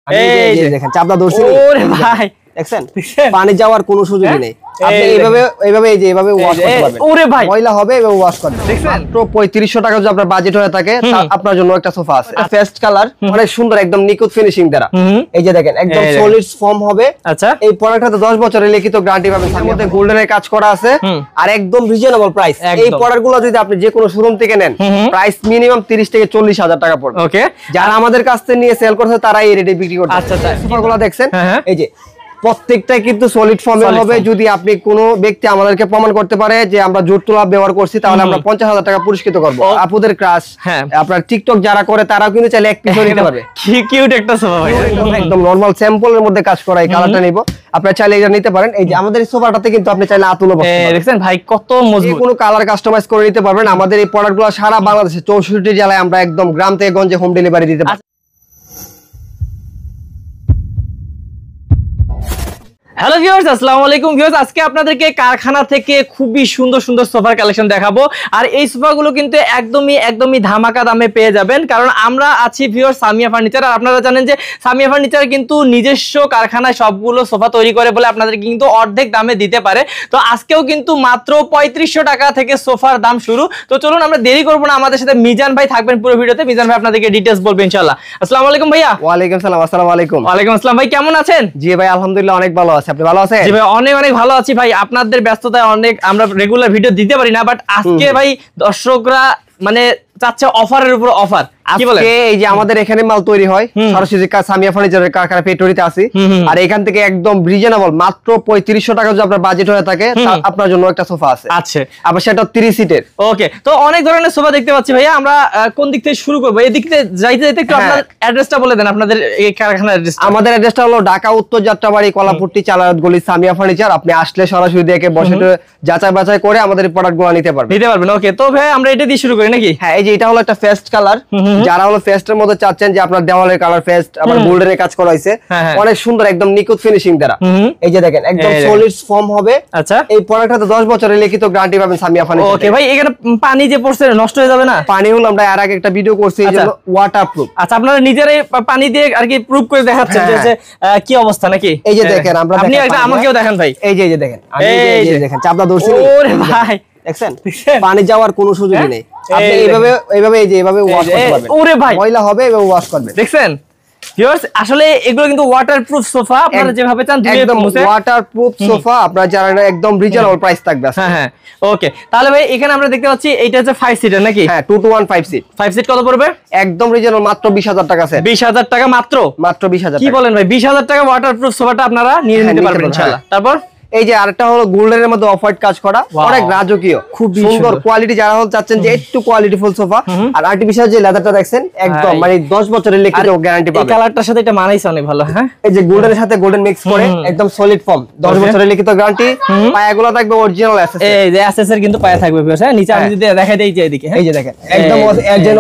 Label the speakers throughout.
Speaker 1: এই যে দেখেন চাপটা ধরছি।
Speaker 2: ওরে ভাই
Speaker 1: দেখছেন পানি যাওয়ার কোনো সুযোগই নেই। আপনি এইভাবে এই যে এইভাবে ওয়াশ করতে পারবেন।
Speaker 2: ওরে ভাই
Speaker 1: ময়লা হবে এবং ওয়াশ করবেন। মাত্র 3500 টাকা যদি আপনার বাজেট হয়ে থাকে আপনার জন্য একটা সোফা আছে। ফেস্ট কালার অনেক সুন্দর একদম নিখুঁত ফিনিশিং দ্বারা। এই যে দেখেন একদম সলিড ফর্ম হবে।
Speaker 2: আচ্ছা
Speaker 1: এই প্রোডাক্টটাতে 10 বছরের লিখিত গ্যারান্টি পাবেন। এর মধ্যে গোল্ডেনের কাজ করা আছে আর একদম রিজনেবল প্রাইস। এই প্রোডাক্টগুলো যদি আপনি যে কোনো শোরুম থেকে নেন প্রাইস মিনিমাম 30 থেকে 40 হাজার টাকা পড়বে।
Speaker 2: ওকে
Speaker 1: যারা আমাদের কাছ থেকে নিয়ে সেল করছে তারাই এই রেটে বিক্রি করছে।
Speaker 2: আচ্ছা আচ্ছা
Speaker 1: সোফাগুলো দেখছেন এই যে প্রত্যেকটা কিন্তু সলিড ফর্মে হবে। যদি আপনি কোনো ব্যক্তি আমাদেরকে প্রমাণ করতে পারে যে আমরা জোর তোলা ব্যবহার করছি তাহলে আমরা 50,000 টাকা পুরস্কৃত করব। আপুদের ক্রাশ আপনার টিকটক যারা করে তারাও কিন্তু চাইলে এক পিসও নিতে পারবে।
Speaker 2: কি কিউট একটা সোফা ভাই,
Speaker 1: একদম নরমাল স্যাম্পলের মধ্যে কাজ করা। এই কালারটা নিব, আপনারা চাইলে এটা নিতে পারেন। এই যে আমাদের এই সোফাটাতে কিন্তু আপনি চাইলে আতুলও বসতে পারেন।
Speaker 2: দেখছেন ভাই কত মজবুত,
Speaker 1: কোনো কালার কাস্টমাইজ করে নিতে পারবেন। আমাদের এই প্রোডাক্টগুলো সারা বাংলাদেশে 64 জেলায় আমরা একদম গ্রাম থেকে গঞ্জে হোম ডেলিভারি দিতে পারি।
Speaker 2: হ্যালো ভিউয়ার্স, আসসালামু আলাইকুম ভিউয়ার্স। আজকে আপনাদেরকে কারখানা থেকে খুবই সুন্দর সুন্দর সোফার কালেকশন দেখাবো। আর এই সোফাগুলো কিন্তু একদমই ধামাকা দামে পেয়ে যাবেন, কারণ আমরা আছি ভিউয়ার্স সামিয়া ফার্নিচার। আর আপনারা জানেন যে সামিয়া ফার্নিচার কিন্তু নিজস্ব কারখানায় সবগুলো সোফা তৈরি করে বলে আপনাদেরকে কিন্তু অর্ধেক দামে দিতে পারে। তো আজকেও কিন্তু মাত্র 3500 টাকা থেকে সোফার দাম শুরু। তো চলুন আমরা দেরি করবো না, আমাদের সাথে মিজান ভাই থাকবেন পুরো ভিডিওতে। মিজান ভাই আপনাদেরকে ডিটেইলস বলবেন ইনশাআল্লাহ। আসসালামু আলাইকুম ভাইয়া।
Speaker 1: ওয়ালাইকুম আসসালাম। আসসালামু আলাইকুম।
Speaker 2: ওয়ালাইকুম আসসালাম ভাই, কেমন আছেন?
Speaker 1: জি ভাই আলহামদুলিল্লাহ অনেক ভালো আছি। আপনি ভালো আছেন?
Speaker 2: জি ভাই অনেক ভালো আছি ভাই। আপনাদের ব্যস্ততায় অনেক আমরা রেগুলার ভিডিও দিতে পারি না, বাট আজকে ভাই দর্শকরা মানে চাচ্ছে অফারের উপর অফার।
Speaker 1: আজকে এই যে আমাদের এখানে মাল তৈরি হয় সরাসরি সামিয়া ফার্নিচারের কারখানা ফ্যাক্টরিতে আছি। আর এখান থেকে একদম রিজনেবল মাত্র 3500 টাকা যদি আপনার বাজেট হয়ে থাকে আপনার জন্য একটা সোফা আছে।
Speaker 2: আচ্ছা
Speaker 1: আবার সেটা 3 সিটের।
Speaker 2: ওকে, তো অনেক ধরনের সোফা দেখতে পাচ্ছি ভাইয়া। আমরা কোন দিক থেকে শুরু করব? এই দিক থেকে যাইতে একটু আপনার অ্যাড্রেসটা বলে দেন, আপনাদের এই কারখানার অ্যাড্রেস।
Speaker 1: আমাদের অ্যাড্রেসটা হলো ঢাকা উত্তর যাত্রাবাড়ি কলাপট্টি চালায়ত গলি সামিয়া ফার্নিচার। আপনি আসলে সরাসরি দেখে বসে যাচাই বাছাই করে আমাদের প্রোডাক্টগুলো নিতে পারবেন।
Speaker 2: ওকে, তো ভাই আমরা এটা দিয়ে শুরু করি নাকি?
Speaker 1: হ্যাঁ, এই যে এটা হলো একটা ফেস্ট কালার। যারা হলো ফেস্টের মধ্যে চাচ্ছেন যে আপনার দেওয়ালের কালার ফেস্ট, আবার গোল্ডেনের কাজ করা হয়েছে অনেক সুন্দর একদম নিখুঁত ফিনিশিং দ্বারা। এই যে দেখেন একদম সলিড ফর্ম হবে।
Speaker 2: আচ্ছা,
Speaker 1: এই প্রোডাক্টটাতে 10 বছরের লিখিত গ্যারান্টি পাবেন সামিয়া ফার্নিচার।
Speaker 2: ওকে ভাই, এখানে পানি যে পড়ছে নষ্ট হয়ে যাবে না?
Speaker 1: পানি হলো আমরা এর আগে একটা ভিডিও করছি, এই জন্য ওয়াটারপ্রুফ।
Speaker 2: আচ্ছা, আপনারা নিজেরাই পানি দিয়ে আর কি প্রুফ করে দেখাচ্ছেন যে কি অবস্থা নাকি?
Speaker 1: এই যে দেখেন, আমরা
Speaker 2: আপনি একটা আমাকেও দেখান ভাই।
Speaker 1: এই যে দেখেন, আমি এই যে দেখেন চাপটা ধরছি।
Speaker 2: ওরে ভাই
Speaker 1: দেখছেন পানি যাওয়ার কোনো সুযোগই নেই। আপনি এইভাবে এই যে এইভাবে ওয়াশ করতে পারবেন।
Speaker 2: ওরে ভাই
Speaker 1: ময়লা হবে এবং ওয়াশ করবেন।
Speaker 2: দেখছেন ভিউয়ার্স, আসলে এগুলো কিন্তু ওয়াটারপ্রুফ সোফা। আপনারা যেভাবে চান
Speaker 1: একদম ওয়াটারপ্রুফ সোফা। আপনারা যারা একদম রিজনেবল প্রাইস থাকবে।
Speaker 2: হ্যাঁ ওকে, তাহলে ভাই এখানে আমরা দেখতে পাচ্ছি এইটা হচ্ছে 5 সিটার নাকি?
Speaker 1: হ্যাঁ, 2 to 1 5 সিট।
Speaker 2: 5 সিট কত পড়বে?
Speaker 1: একদম রিজনেবল মাত্র 20,000 টাকা স্যার।
Speaker 2: 20,000 টাকা মাত্র
Speaker 1: 20,000
Speaker 2: কি বলেন ভাই? 20,000 টাকা ওয়াটারপ্রুফ সোফাটা আপনারা নিয়ে নিতে পারবেন ইনশাআল্লাহ। তারপর
Speaker 1: এই যে আরেকটা হলো গোল্ডেনের মধ্যে অফ হোয়াইট কাজ করা, অনেক রাজকীয় খুব সুন্দর কোয়ালিটি। যারা হল চাচ্ছেন যে একটু কোয়ালিটিফুল সোফা, আর আর্টিফিশিয়াল যে লেদারটা দেখছেন একদম মানে 10 বছরের লিখিত গ্যারান্টি পাবেন।
Speaker 2: এই কালারটার সাথে এটা মানাইছে অনেক ভালো। হ্যাঁ, এই
Speaker 1: যে গোল্ডেনের সাথে গোল্ডেন মিক্স করে একদম সলিড ফর্ম, 10 বছরের লিখিত গ্যারান্টি। পায়াগুলো থাকবে অরিজিনাল এসএস। এই যে এসএস এর কিন্তু পায়া থাকবে ভিউয়ার্স। হ্যাঁ, নিচে আমি যদি দেখাই দেই যে এদিকে, এই যে দেখেন একদম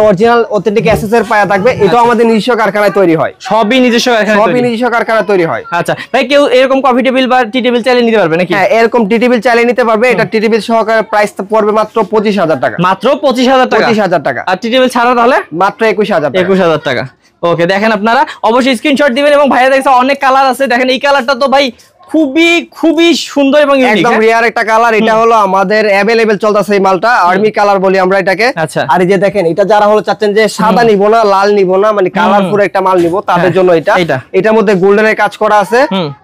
Speaker 1: অরিজিনাল অথেন্টিক এসএস এর পায়া থাকবে। এটা আমাদের নিজস্ব কারখানায় তৈরি হয়।
Speaker 2: সবই নিজস্ব কারখানায়
Speaker 1: তৈরি হয়।
Speaker 2: আচ্ছা ভাই, কেউ এরকম কফি টেবিল বা টি টেবিল চাইলে নিতে পারবে নাকি?
Speaker 1: হ্যাঁ, এরকম টি টেবিল চালিয়ে নিতে পারবে। এটা টি টেবিল সহকারে প্রাইস পড়বে মাত্র 25,000 টাকা।
Speaker 2: মাত্র 25,000 টাকা?
Speaker 1: 25,000 টাকা।
Speaker 2: আর টি টেবিল ছাড়া তাহলে
Speaker 1: মাত্র 21,000 টাকা।
Speaker 2: 21,000 টাকা। ওকে, দেখেন আপনারা অবশ্যই স্ক্রিনশট দিবেন। এবং ভাইয়া দেখছে অনেক কালার আছে। দেখেন এই কালারটা তো ভাই খুবই সুন্দর এবং
Speaker 1: একদম রিয়ার একটা কালার। এটা হলো আমাদের अवेलेबल চলতেছে এই মালটা, আর্মি কালার বলি আমরা এটাকে। আর এই যে দেখেন, এটা যারা হলো চাচ্ছেন যে সাদা নিব না, লাল নিব না, মানে কালারফুল একটা মাল নিব, তাদের জন্য এটা। এটার মধ্যে গোল্ডেনের কাজ করা আছে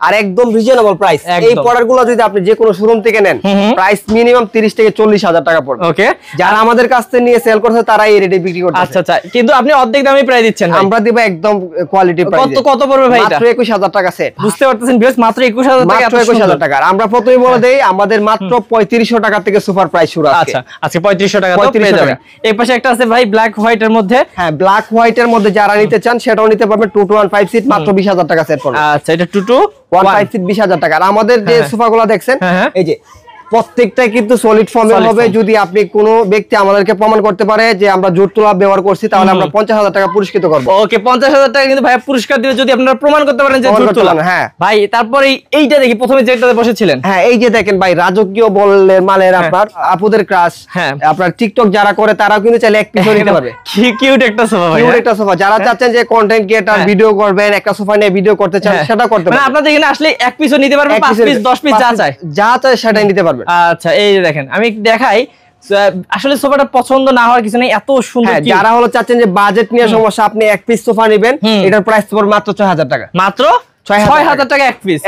Speaker 1: আর একদম রিজনেবল প্রাইস। এই প্রোডাক্টগুলো যদি আপনি যে কোনো শোরুম থেকে নেন প্রাইস মিনিমাম 30 থেকে 40,000 টাকা পড়বে।
Speaker 2: ওকে,
Speaker 1: যারা আমাদের কাছ থেকে নিয়ে সেল করছে তারাই এই রেটে বিক্রি করছে।
Speaker 2: আচ্ছা, কিন্তু আপনি অর্ধেক দামে প্রাইস দিচ্ছেন।
Speaker 1: আমরা দিব একদম কোয়ালিটি প্রাইস।
Speaker 2: কত পড়বে ভাই?
Speaker 1: মাত্র 21,000 টাকা সেট।
Speaker 2: বুঝতে পারতেছেন ভিউয়ার্স, মাত্র 21,000 টাকা।
Speaker 1: 21,000 টাকা। আমরা প্রথমেই বলে দেই আমাদের মাত্র 3500 টাকা থেকে সুপার প্রাইস শুরু আছে।
Speaker 2: আচ্ছা, আজকে 3500 টাকা তো পেয়ে যাবেন। এই পাশে একটা আছে ভাই ব্ল্যাক হোয়াইট এর মধ্যে।
Speaker 1: হ্যাঁ, ব্ল্যাক হোয়াইট এর মধ্যে যারা নিতে চান সেটাও নিতে পারবেন। 2 to 1 5 সিট মাত্র 20,000 টাকা সেট পড়বে।
Speaker 2: আচ্ছা, এটা 2 to
Speaker 1: 1 5 সিট 20,000 টাকা। আর আমাদের যে সোফাগুলো দেখছেন এই যে প্রত্যেকটাই কিন্তু সলিড ফর্মে হবে। যদি আপনি কোনো ব্যক্তি আমাদেরকে প্রমাণ করতে পারে যে আমরা জোট তোলা ব্যবহার করছি, তাহলে আমরা 50,000 টাকা পুরস্কৃত করব।
Speaker 2: ওকে, 50,000 টাকা কিন্তু ভাই পুরস্কার দিবে যদি আপনারা প্রমাণ করতে পারেন যে জোট তোলা।
Speaker 1: হ্যাঁ
Speaker 2: ভাই, তারপরে এইটা দেখি প্রথমে যেটাতে বসেছিলেন।
Speaker 1: হ্যাঁ, এই যে দেখেন ভাই, রাজকীয় বলের মালের আপনার আপুদের ক্রাশ। হ্যাঁ, আপনার টিকটক যারা করে তারাও কিন্তু চাইলে এক পিসও নিতে পারবে।
Speaker 2: কিউট একটা সোফা ভাই,
Speaker 1: কিউট একটা সোফা। যারা চাচ্ছেন যে কন্টেন্ট ক্রিয়েটর ভিডিও করবেন, একটা সোফা নিয়ে ভিডিও করতে চান, সেটা করতে পারবেন।
Speaker 2: মানে আপনাদের এখানে আসলে এক পিসও নিতে পারবেন, 5 পিস 10 পিস যা চাই
Speaker 1: সেটাই নিতে পারবেন।
Speaker 2: আচ্ছা, এই যে দেখেন আমি দেখাই, আসলে সোফাটা পছন্দ না হওয়ার কিছু নেই, এত সুন্দর।
Speaker 1: যারা হলো চাচ্ছেন যে বাজেট নিয়ে সমস্যা, আপনি এক পিস সোফা নেবেন, এটার প্রাইস পড়বে মাত্র 6,000 টাকা।
Speaker 2: মাত্র 6,000 টাকা এক পিস।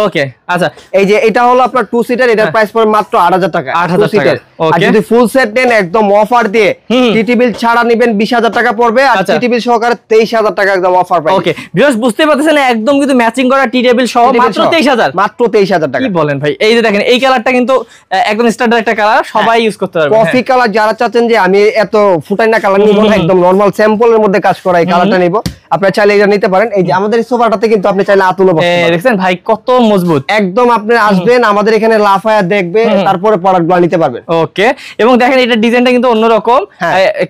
Speaker 2: ওকে, আচ্ছা,
Speaker 1: এই যে এটা হলো আপনার 2 সিটার, এটার প্রাইস পড়বে মাত্র 8,000 টাকা।
Speaker 2: 8,000 টাকা।
Speaker 1: আর যদি ফুল সেট নেন একদম অফার দিয়ে, টিটি বিল ছাড়া নেবেন 20,000 টাকা পড়বে, আর টিটি বিল সহকারে 23,000 টাকা একদম অফার প্রাইস।
Speaker 2: ওকে ভিউয়ার্স, বুঝতে পারতেছেন একদম কিন্তু ম্যাচিং করা টি টেবিল সহ মাত্র 23,000।
Speaker 1: মাত্র 23,000 টাকা।
Speaker 2: কি বলেন ভাই? এই যে দেখেন, এই কালারটা কিন্তু একদম স্ট্যান্ডার্ড একটা কালার, সবাই ইউজ করতে পারবে।
Speaker 1: কফি কালার যারা চাচ্ছেন যে আমি এত ফুটাইনা কালার নিব না, একদম নরমাল স্যাম্পলের মধ্যে কাজ করা এই কালারটা নিব, আপনারা চাইলে এটা নিতে পারেন। এই যে আমাদের এই সোফাটাতে কিন্তু আপনি চাইলে আতুলে বসতে পারেন।
Speaker 2: দেখছেন ভাই কত মজবুত।
Speaker 1: একদম আপনি আসবেন আমাদের এখানে লাফায়া দেখবে, তারপরে প্রোডাক্টগুলো নিতে পারবেন।
Speaker 2: ওকে, এবং দেখেন এটা ডিজাইনটা কিন্তু অন্যরকম,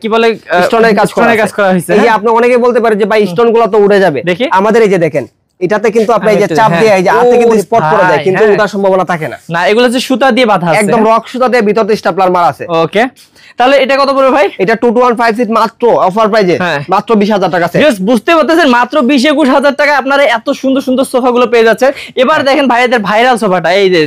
Speaker 2: কি বলে
Speaker 1: স্টোনের কাজ করা হয়েছে। এই যে আপনি অনেকে বলতে পারে যে ভাই স্টোনগুলো তো উড়ে যাবে, আমাদের এই যে দেখেন এটাতে কিন্তু আপনি এই যে চাপ দিয়ে এই যে হাতে কিন্তু স্পট করা যায়, কিন্তু ওটার সম্ভাবনা থাকে না।
Speaker 2: না, এগুলো যে সুতা দিয়ে বাঁধা আছে,
Speaker 1: একদম রক সুতা দিয়ে ভিতরে স্টাপলার মারা আছে।
Speaker 2: ওকে, তাহলে এটা কত পড়বে ভাই?
Speaker 1: এটা 2156 সিট মাত্র অফার প্রাইজে মাত্র 20,000 টাকা আছে।
Speaker 2: জাস্ট বুঝতে পারতেছেন মাত্র 20-21,000 টাকা আপনারা এত সুন্দর সুন্দর সোফাগুলো পেয়ে যাচ্ছেন। এবার দেখেন ভাইদের ভাইরাল সোফাটা, এই যে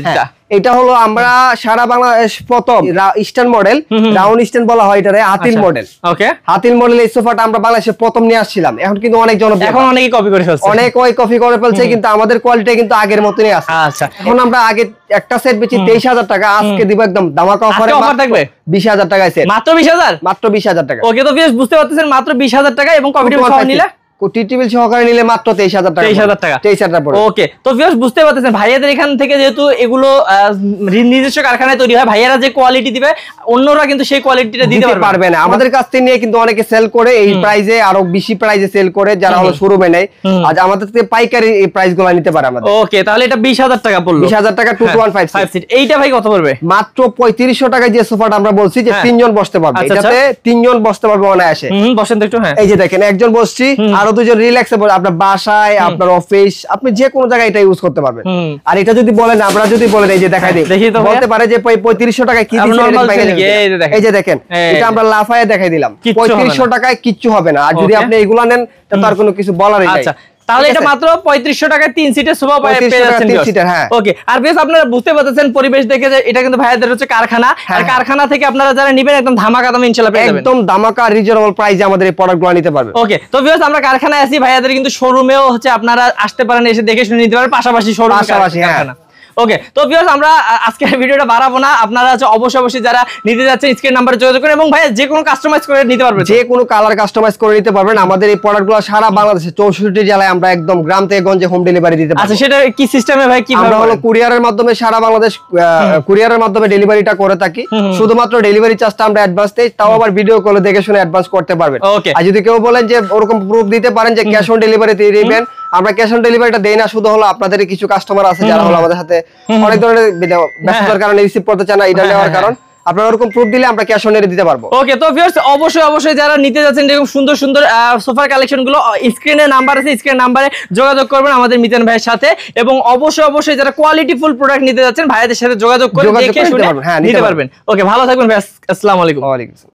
Speaker 1: এটা হলো আমরা সারা বাংলাদেশ প্রথম ইস্টার্ন মডেল, রাউন্ড স্ট্যান্ড বলা হয় এটারে, হাতিল মডেল।
Speaker 2: ওকে,
Speaker 1: হাতিল মডেল এই সোফাটা আমরা বাংলাদেশে প্রথম নিয়ে আসছিলাম, এখন কিন্তু অনেক জনপ্রিয়,
Speaker 2: এখন অনেকেই কপি করে ফেলছে,
Speaker 1: কপি করে ফেলছে, কিন্তু আমাদের কোয়ালিটি কিন্তু আগের মতই আছে।
Speaker 2: আচ্ছা,
Speaker 1: এখন আমরা আগে একটা সেট বেচি 23,000 টাকা, আজকে দিব একদম ধামাকা অফারে,
Speaker 2: অফার থাকবে
Speaker 1: 20,000 টাকায় সেট,
Speaker 2: মাত্র 20,000,
Speaker 1: মাত্র 20,000 টাকা।
Speaker 2: ওকে, তো ভিউয়ার্স বুঝতে পারতেছেন মাত্র 20,000 টাকা, এবং কপি সহ নিলে
Speaker 1: টিটিবিল সহকারে নিলে মাত্র 23,000 টাকা।
Speaker 2: 23,000 টাকা,
Speaker 1: 23,000 টাকা পড়বে।
Speaker 2: ওকে, তো ভিউয়ার্স বুঝতে পারতেছেন ভাইয়াদের এখান থেকে যেহেতু এগুলো নিজস্ব কারখানায় তৈরি হয়, ভাইয়ারা যে কোয়ালিটি দিবে অন্যরা কিন্তু সেই কোয়ালিটিটা দিতে পারবে না।
Speaker 1: আমাদের কাছ থেকে নিয়ে কিন্তু অনেকে সেল করে এই প্রাইসে, আরো বেশি প্রাইসে সেল করে, যারা হলো শোরুমে নেয়। আজ আমাদের থেকে পাইকারি এই প্রাইসগুলো নিতে পারে আমাদের।
Speaker 2: ওকে, তাহলে এটা 20,000 টাকা পড়লো।
Speaker 1: 20,000 টাকা 2156
Speaker 2: সিট। এইটা ভাই কত পড়বে?
Speaker 1: মাত্র 3500 টাকায় যে সোফাটা আমরা বলছি যে 3 জন বসতে পারবে, এটাতে 3 জন বসতে পারবে অনায়াসে।
Speaker 2: বসেন তো একটু। হ্যাঁ,
Speaker 1: এই যে দেখেন একজন বসছি, আরো দুজন রিল্যাক্সে, আপনার বাসায়, আপনার অফিস, আপনি যে কোনো জায়গায় এটা ইউজ করতে পারবেন। আর এটা যদি বলেন, আমরা যদি বলেন, এই যে দেখাই দিই, বলতে পারে যে 3500 টাকায় কি দিচ্ছেন, এই যে দেখেন এটা আমরা লাফায়ে দেখাই দিলাম, 3500 টাকায় কিচ্ছু হবে না। আর যদি আপনি এগুলা নেন তার কোনো কিছু বলারই নাই।
Speaker 2: তাহলে এটা মাত্র 3500 টাকায় 3 সিটের সোফা পেয়ে যাচ্ছেন। ওকে, আর বেশ আপনারা বুঝতে পারতেছেন পরিবেশ দেখে যে এটা কিন্তু ভাইয়াদের হচ্ছে কারখানা, আর কারখানা থেকে আপনারা যারা নেবেন একদম ধামাকা দামে ইনশাআল্লাহ পেয়ে যাবেন,
Speaker 1: একদম ধামাকা রিজনেবল প্রাইসে আমাদের এই প্রোডাক্টগুলো নিতে পারবেন।
Speaker 2: ওকে, তো ভিউয়ার্স আমরা কারখানায় আছি, ভাইয়াদের কিন্তু শোরুমেও হচ্ছে আপনারা আসতে পারেন, এসে দেখে শুনে নিতে পারেন, পাশাপাশি শোরুম কারখানা। ওকে, তো ভিউয়ার্স আমরা আজকের ভিডিওটা বাড়াবো না, আপনারা হচ্ছে অবশ্যই যারা নিতে যাচ্ছেন স্ক্রিন নাম্বারে যোগাযোগ করেন, এবং ভাই যে কোনো কাস্টমাইজ করে নিতে পারবেন,
Speaker 1: যে কোনো কালার কাস্টমাইজ করে নিতে পারবেন। আমাদের এই প্রোডাক্টগুলো সারা বাংলাদেশে 64 জেলায় আমরা একদম গ্রাম থেকে গঞ্জে হোম ডেলিভারি দিতে পারি।
Speaker 2: আচ্ছা, সেটা কি সিস্টেমে ভাই? কি
Speaker 1: আমরা হলো কুরিয়ারের মাধ্যমে সারা বাংলাদেশ কুরিয়ারের মাধ্যমে ডেলিভারিটা করে থাকি। শুধুমাত্র ডেলিভারি চার্জটা আমরা অ্যাডভান্স দেই, তাও আবার ভিডিও কলে দেখে শুনে অ্যাডভান্স করতে পারবেন। আর যদি কেউ বলেন যে ওরকম প্রুফ দিতে পারেন যে ক্যাশ অন ডেলিভারি দিয়ে দিবেন, আমরা ক্যাশ অন ডেলিভারিটা দেই না। শুধু হলো আপনাদের কিছু কাস্টমার আছে যারা হলো আমাদের সাথে অনেক ধরনের ব্যস্ততার কারণে রিসিভ করতে চান না, এটা নেওয়ার কারণ আপনারা ওরকম প্রুফ দিলে আমরা ক্যাশ অনে দিতে পারবো।
Speaker 2: ওকে, তো ভিউয়ার্স অবশ্যই যারা নিতে যাচ্ছেন এরকম সুন্দর সুন্দর সোফার কালেকশন গুলো, স্ক্রিনে নাম্বার আছে, স্ক্রিন নাম্বারে যোগাযোগ করবেন আমাদের মিজান ভাইয়ের সাথে, এবং অবশ্যই যারা কোয়ালিটি ফুল প্রোডাক্ট নিতে যাচ্ছেন ভাইয়াদের সাথে যোগাযোগ করে দেখে শুনে নিতে পারবেন। ওকে, ভালো থাকবেন ভাই, আসসালামু আলাইকুম।
Speaker 1: ওয়া আলাইকুম।